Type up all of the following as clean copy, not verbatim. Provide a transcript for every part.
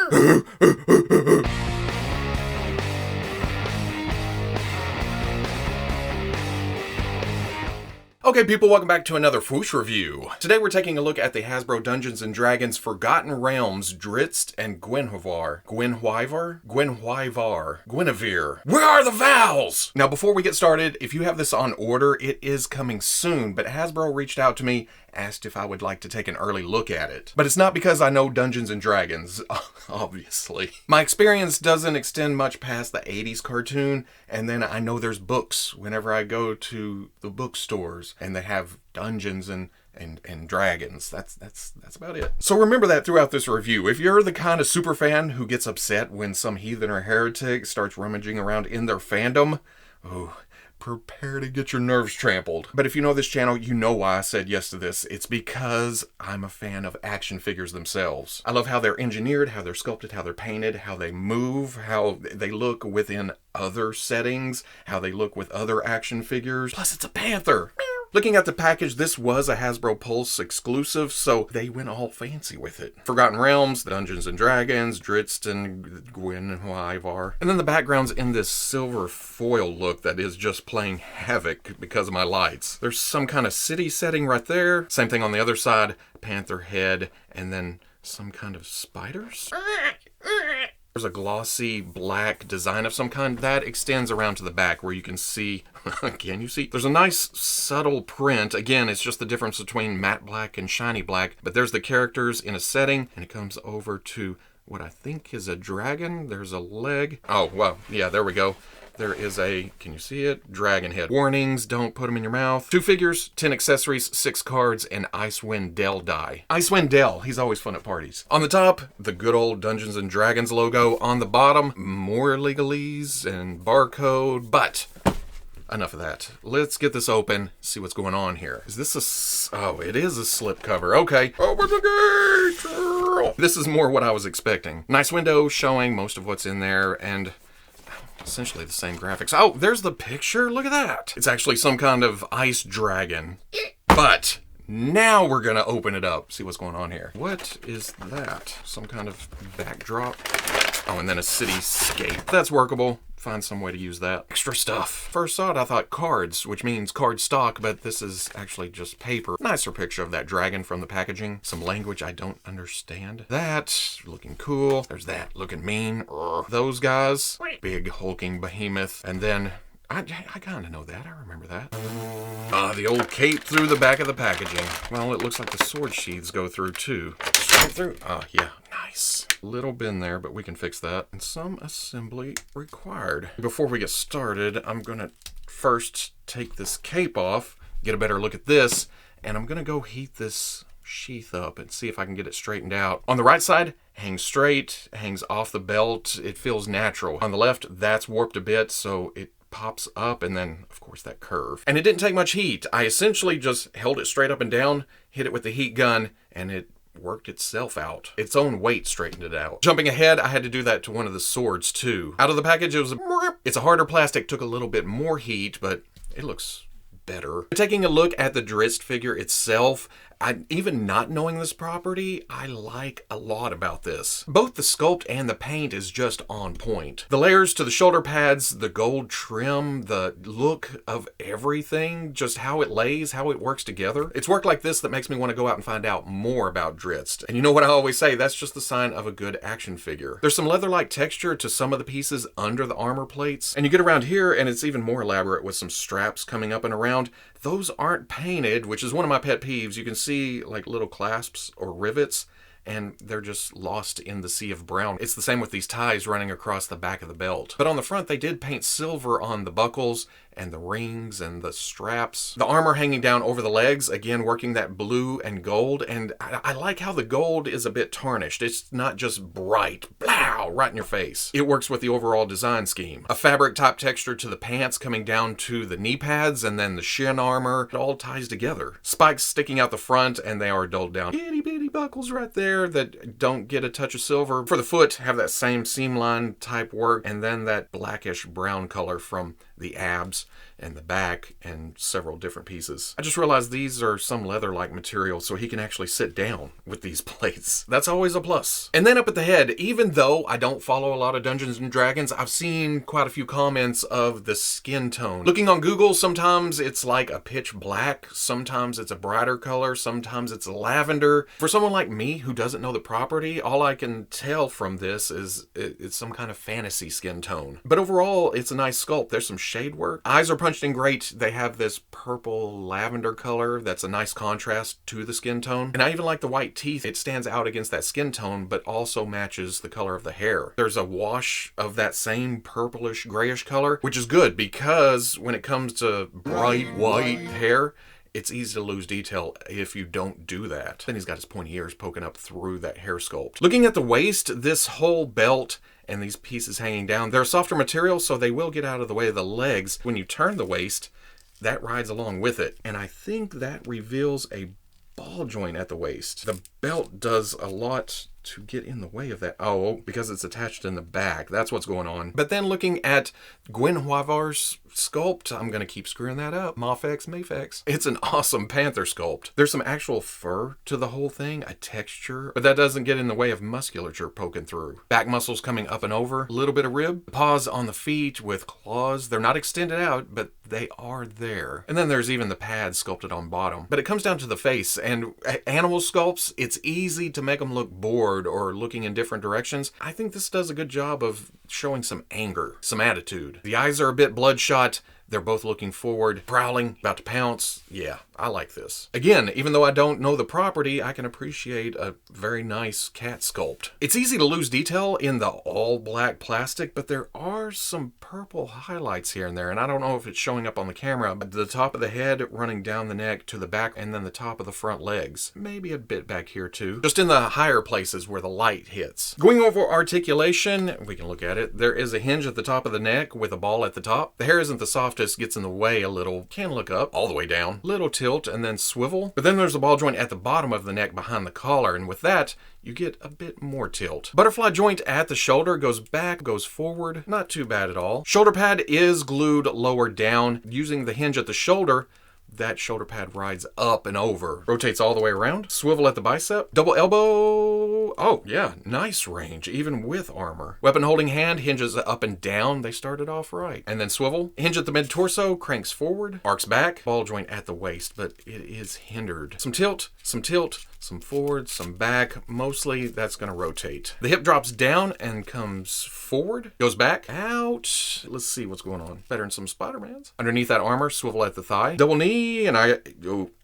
Okay people, welcome back to another Fwoosh review. Today we're taking a look at the Hasbro Dungeons & Dragons Forgotten Realms Drizzt and Guenhwyvar. Guenhwyvar? Guenhwyvar. Where are the vowels? Now before we get started, if you have this on order, it is coming soon, but Hasbro reached out to me, asked if I would like to take an early look at it. But it's not because I know Dungeons & Dragons, obviously. My experience doesn't extend much past the 80s cartoon, and then I know there's books whenever I go to the bookstores, and they have Dungeons and Dragons. That's about it. So remember that throughout this review. If you're the kind of super fan who gets upset when some heathen or heretic starts rummaging around in their fandom, oh, prepare to get your nerves trampled. But if you know this channel, you know why I said yes to this. It's because I'm a fan of action figures themselves. I love how they're engineered, how they're sculpted, how they're painted, how they move, how they look within other settings, how they look with other action figures. Plus, it's a panther. Looking at the package, this was a Hasbro Pulse exclusive, so they went all fancy with it. Forgotten Realms, Dungeons and Dragons, Drizzt and Guenhwyvar. And then the background's in this silver foil look that is just playing havoc because of my lights. There's some kind of city setting right there. Same thing on the other side, panther head, and then some kind of spiders? There's a glossy black design of some kind that extends around to the back where you can see, can you see? There's a nice subtle print. Again, it's just the difference between matte black and shiny black, but there's the characters in a setting and it comes over to what I think is a dragon. There's a leg. Oh, well, yeah, there we go. There is a, can you see it? Dragon head. Warnings, don't put them in your mouth. 2 figures, 10 accessories, 6 cards, and Icewind Dale die. Icewind Dale, he's always fun at parties. On the top, the good old Dungeons and Dragons logo. On the bottom, more legalese and barcode, but enough of that. Let's get this open, see what's going on here. Is this oh, it is a slip cover. Okay. Open the gate! This is more what I was expecting. Nice window showing most of what's in there, and essentially the same graphics. Oh, there's the picture. Look at that. It's actually some kind of ice dragon. But now we're gonna open it up, see what's going on here. What is that? Some kind of backdrop? Oh, and then a cityscape. That's workable. Find some way to use that. Extra stuff. First saw it, I thought cards, which means card stock, but this is actually just paper. Nicer picture of that dragon from the packaging. Some language I don't understand. That, looking cool. There's that, looking mean. Those guys, big hulking behemoth. And then, I kind of know that, I remember that. The old cape through the back of the packaging. Well, it looks like the sword sheaths go through too. Straight through, yeah. Nice. Little bin there, but we can fix that. And some assembly required. Before we get started, I'm gonna first take this cape off, get a better look at this, and I'm gonna go heat this sheath up and see if I can get it straightened out. On the right side, hangs straight, hangs off the belt, it feels natural. On the left, that's warped a bit, so it pops up, and then of course that curve. And it didn't take much heat. I essentially just held it straight up and down, hit it with the heat gun, and it worked itself out. Its own weight straightened it out. Jumping ahead, I had to do that to one of the swords too. Out of the package, it's a harder plastic, took a little bit more heat, but it looks better. Taking a look at the Drizzt figure itself, even not knowing this property, I like a lot about this. Both the sculpt and the paint is just on point. The layers to the shoulder pads, the gold trim, the look of everything, just how it lays, how it works together. It's work like this that makes me want to go out and find out more about Drizzt. And you know what I always say, that's just the sign of a good action figure. There's some leather-like texture to some of the pieces under the armor plates. And you get around here and it's even more elaborate with some straps coming up and around. Those aren't painted, which is one of my pet peeves. You can see like little clasps or rivets, and they're just lost in the sea of brown. It's the same with these ties running across the back of the belt. But on the front, they did paint silver on the buckles and the rings and the straps. The armor hanging down over the legs, again, working that blue and gold. And I like how the gold is a bit tarnished. It's not just bright, blow, right in your face. It works with the overall design scheme. A fabric type texture to the pants coming down to the knee pads, and then the shin armor. It all ties together. Spikes sticking out the front, and they are dulled down. Itty bitty buckles right there that don't get a touch of silver. For the foot, have that same seam line type work, and then that blackish brown color from the abs, and the back, and several different pieces. I just realized these are some leather-like material, so he can actually sit down with these plates. That's always a plus. And then up at the head, even though I don't follow a lot of Dungeons and Dragons, I've seen quite a few comments of the skin tone. Looking on Google, sometimes it's like a pitch black, sometimes it's a brighter color, sometimes it's lavender. For someone like me who doesn't know the property, all I can tell from this is it's some kind of fantasy skin tone. But overall, it's a nice sculpt. There's some shade work. Eyes are punched in great. They have this purple lavender color that's a nice contrast to the skin tone. And I even like the white teeth. It stands out against that skin tone, but also matches the color of the hair. There's a wash of that same purplish grayish color, which is good because when it comes to bright white hair, it's easy to lose detail if you don't do that. Then he's got his pointy ears poking up through that hair sculpt. Looking at the waist, this whole belt and these pieces hanging down, they're a softer material, so they will get out of the way of the legs. When you turn the waist, that rides along with it. And I think that reveals a ball joint at the waist. The belt does a lot to get in the way of that. Oh, because it's attached in the back. That's what's going on. But then looking at Guenhwyvar's sculpt, I'm going to keep screwing that up. Mafex. It's an awesome panther sculpt. There's some actual fur to the whole thing, a texture, but that doesn't get in the way of musculature poking through. Back muscles coming up and over, a little bit of rib. Paws on the feet with claws. They're not extended out, but they are there. And then there's even the pads sculpted on bottom. But it comes down to the face, and animal sculpts, it's easy to make them look bored or looking in different directions. I think this does a good job of showing some anger, some attitude. The eyes are a bit bloodshot. They're both looking forward, prowling, about to pounce. Yeah, I like this. Again, even though I don't know the property, I can appreciate a very nice cat sculpt. It's easy to lose detail in the all black plastic, but there are some purple highlights here and there, and I don't know if it's showing up on the camera, but the top of the head running down the neck to the back, and then the top of the front legs. Maybe a bit back here too. Just in the higher places where the light hits. Going over articulation, we can look at it. There is a hinge at the top of the neck with a ball at the top. The hair isn't the softest, gets in the way a little. Can look up, all the way down. Little tilt and then swivel. But then there's a ball joint at the bottom of the neck behind the collar, and with that, you get a bit more tilt. Butterfly joint at the shoulder goes back, goes forward. Not too bad at all. Shoulder pad is glued lower down. Using the hinge at the shoulder, that shoulder pad rides up and over. Rotates all the way around. Swivel at the bicep. Double elbow. Oh, yeah. Nice range, even with armor. Weapon holding hand hinges up and down. They started off right. And then swivel. Hinge at the mid-torso. Cranks forward. Arcs back. Ball joint at the waist, but it is hindered. Some tilt, some forward, some back. Mostly that's going to rotate. The hip drops down and comes forward. Goes back. Out. Let's see what's going on. Better than some Spider-Mans. Underneath that armor, swivel at the thigh. Double knee, and I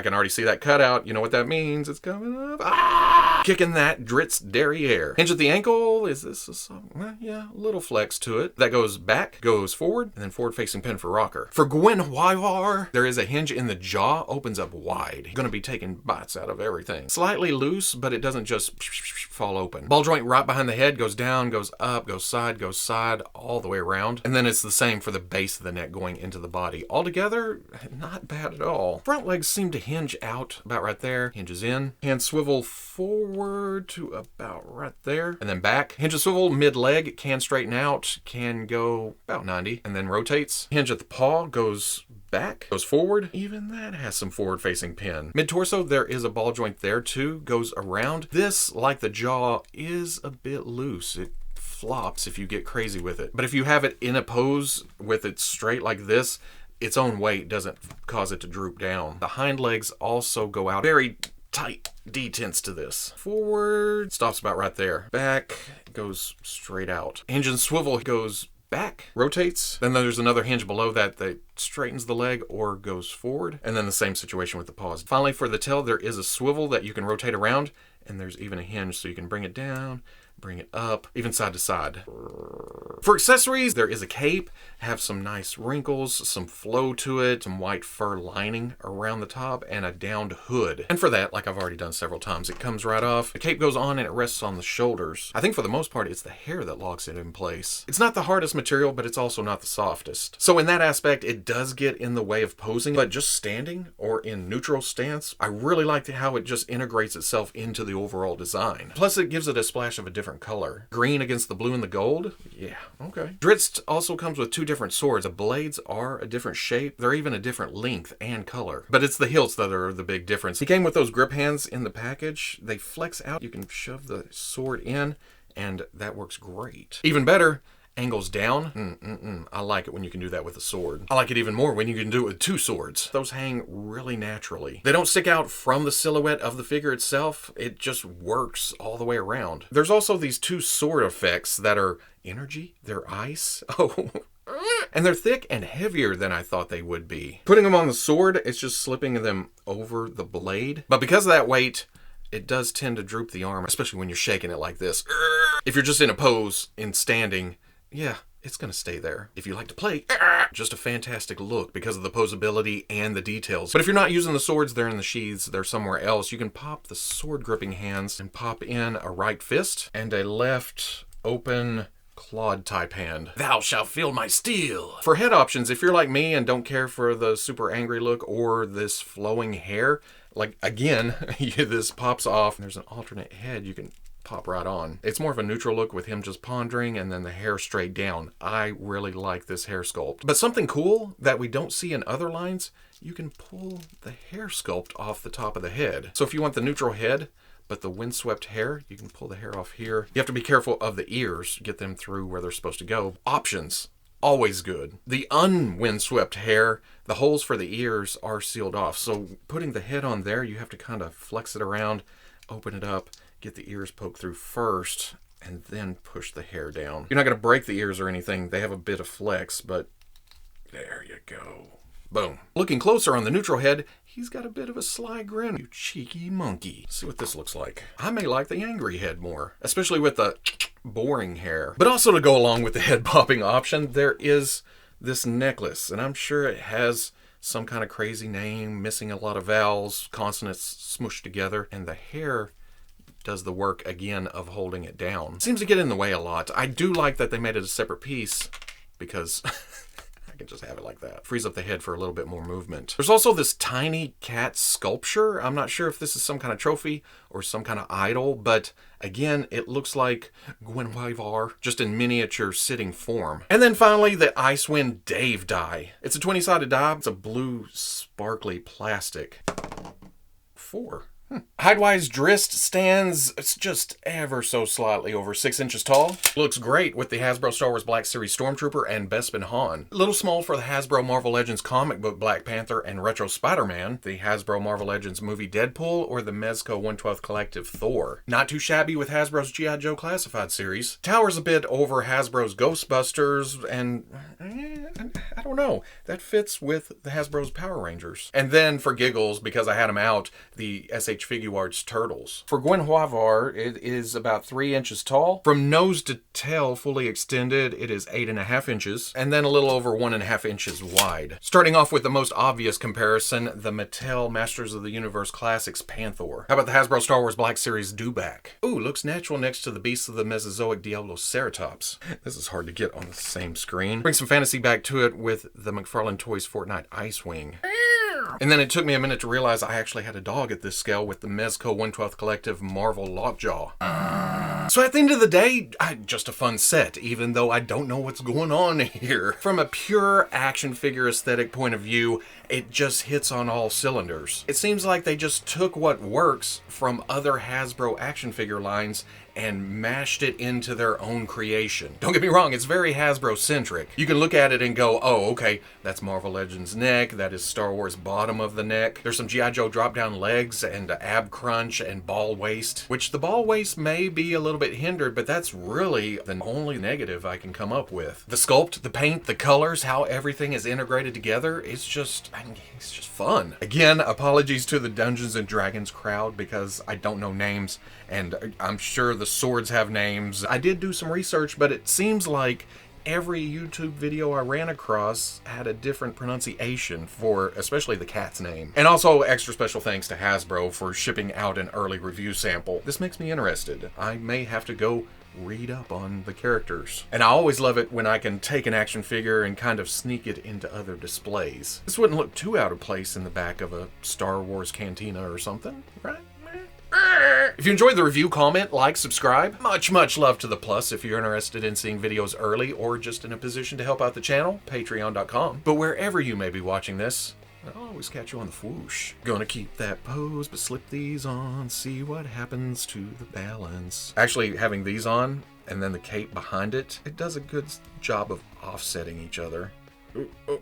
can already see that cutout. You know what that means. It's coming up. Ah! Kicking that Drizzt derriere. Hinge at the ankle. Is this a song? Well, yeah, a little flex to it. That goes back, goes forward, and then forward-facing pin for rocker. For Guenhwyvar, there is a hinge in the jaw. Opens up wide. You're going to be taking bites out of everything. Slightly loose, but it doesn't just fall open. Ball joint right behind the head, goes down, goes up, goes side, all the way around. And then it's the same for the base of the neck going into the body. Altogether, not bad at all. Front legs seem to hinge out about right there. Hinges in. Hands swivel forward to about right there. And then back. Hinge swivel mid-leg, can straighten out, can go about 90, and then rotates. Hinge at the paw, goes back, goes forward. Even that has some forward-facing pin. Mid-torso, there is a ball joint there too, goes around. This, like the jaw, is a bit loose. It flops if you get crazy with it. But if you have it in a pose with it straight like this, its own weight doesn't cause it to droop down. The hind legs also go out. Very tight detents to this. Forward, stops about right there. Back, goes straight out. Hinge and swivel goes back, rotates. Then there's another hinge below that straightens the leg or goes forward. And then the same situation with the paws. Finally, for the tail, there is a swivel that you can rotate around, and there's even a hinge so you can bring it down, bring it up, even side to side. For accessories, there is a cape, have some nice wrinkles, some flow to it, some white fur lining around the top, and a downed hood. And for that, like I've already done several times, it comes right off. The cape goes on and it rests on the shoulders. I think for the most part, it's the hair that locks it in place. It's not the hardest material, but it's also not the softest. So in that aspect, it does get in the way of posing, but just standing or in neutral stance, I really like how it just integrates itself into the overall design. Plus, it gives it a splash of a different different color. Green against the blue and the gold? Yeah, okay. Drizzt also comes with 2 different swords. The blades are a different shape. They're even a different length and color. But it's the hilts that are the big difference. He came with those grip hands in the package. They flex out. You can shove the sword in, and that works great. Even better, angles down. I like it when you can do that with a sword. I like it even more when you can do it with 2 swords. Those hang really naturally. They don't stick out from the silhouette of the figure itself. It just works all the way around. There's also these 2 sword effects that are energy, they're ice. Oh, and they're thick and heavier than I thought they would be. Putting them on the sword, it's just slipping them over the blade. But because of that weight, it does tend to droop the arm, especially when you're shaking it like this. If you're just in a pose, in standing, yeah, it's going to stay there. If you like to play, just a fantastic look because of the posability and the details. But if you're not using the swords, they're in the sheaths, they're somewhere else. You can pop the sword gripping hands and pop in a right fist and a left open clawed type hand. Thou shalt feel my steel. For head options, if you're like me and don't care for the super angry look or this flowing hair, like again, this pops off and there's an alternate head you can pop right on. It's more of a neutral look with him just pondering and then the hair straight down. I really like this hair sculpt. But something cool that we don't see in other lines, you can pull the hair sculpt off the top of the head. So if you want the neutral head, but the windswept hair, you can pull the hair off here. You have to be careful of the ears, get them through where they're supposed to go. Options, always good. The unwindswept hair, the holes for the ears are sealed off. So putting the head on there, you have to kind of flex it around, open it up, get the ears poked through first, and then push the hair down. You're not going to break the ears or anything. They have a bit of flex, but there you go. Boom. Looking closer on the neutral head, he's got a bit of a sly grin. You cheeky monkey. Let's see what this looks like. I may like the angry head more, especially with the boring hair. But also to go along with the head popping option, there is this necklace, and I'm sure it has some kind of crazy name, missing a lot of vowels, consonants smushed together, and the hair does the work again of holding it down. Seems to get in the way a lot. I do like that they made it a separate piece because I can just have it like that. Frees up the head for a little bit more movement. There's also this tiny cat sculpture. I'm not sure if this is some kind of trophy or some kind of idol, but again, it looks like Guenhwyvar, just in miniature sitting form. And then finally, the Icewind Dave die. It's a 20-sided die. It's a blue, sparkly plastic. 4. Height-wise, Drizzt stands just ever so slightly over 6 inches tall. Looks great with the Hasbro Star Wars Black Series Stormtrooper and Bespin Han. A little small for the Hasbro Marvel Legends comic book Black Panther and Retro Spider-Man, the Hasbro Marvel Legends movie Deadpool, or the Mezco 1/12 Collective Thor. Not too shabby with Hasbro's G.I. Joe Classified series. Towers a bit over Hasbro's Ghostbusters, and I don't know. That fits with the Hasbro's Power Rangers. And then for giggles, because I had them out, the SH Figuarts Turtles. For Guenhwyvar, it is about 3 inches tall. From nose to tail fully extended, it is 8.5 inches, and then a little over 1.5 inches wide. Starting off with the most obvious comparison, the Mattel Masters of the Universe Classics Panther. How about the Hasbro Star Wars Black Series Dewback? Ooh, looks natural next to the Beasts of the Mesozoic Diabloceratops. This is hard to get on the same screen. Bring some fantasy back to it with the McFarlane Toys Fortnite Icewing. And then it took me a minute to realize I actually had a dog at this scale with the Mezco 1/12 Collective Marvel Lockjaw. So at the end of the day, just a fun set, even though I don't know what's going on here. From a pure action figure aesthetic point of view, it just hits on all cylinders. It seems like they just took what works from other Hasbro action figure lines and mashed it into their own creation. Don't get me wrong, it's very Hasbro-centric. You can look at it and go, oh, okay, that's Marvel Legends neck, that is Star Wars bottom of the neck. There's some G.I. Joe drop-down legs and ab crunch and ball waist, which the ball waist may be a little bit hindered, but that's really the only negative I can come up with. The sculpt, the paint, the colors, how everything is integrated together, it's just fun. Again, apologies to the Dungeons and Dragons crowd because I don't know names, and I'm sure the swords have names. I did do some research, but it seems like every YouTube video I ran across had a different pronunciation for especially the cat's name. And also extra special thanks to Hasbro for shipping out an early review sample. This makes me interested. I may have to go read up on the characters. And I always love it when I can take an action figure and kind of sneak it into other displays. This wouldn't look too out of place in the back of a Star Wars cantina or something, right? If you enjoyed the review, comment, like, subscribe. Much love to the plus. If you're interested in seeing videos early or just in a position to help out the channel, patreon.com. But wherever you may be watching this, I'll always catch you on the Fwoosh. Gonna keep that pose, but slip these on, see what happens to the balance. Actually, having these on, and then the cape behind it, it does a good job of offsetting each other. Ooh.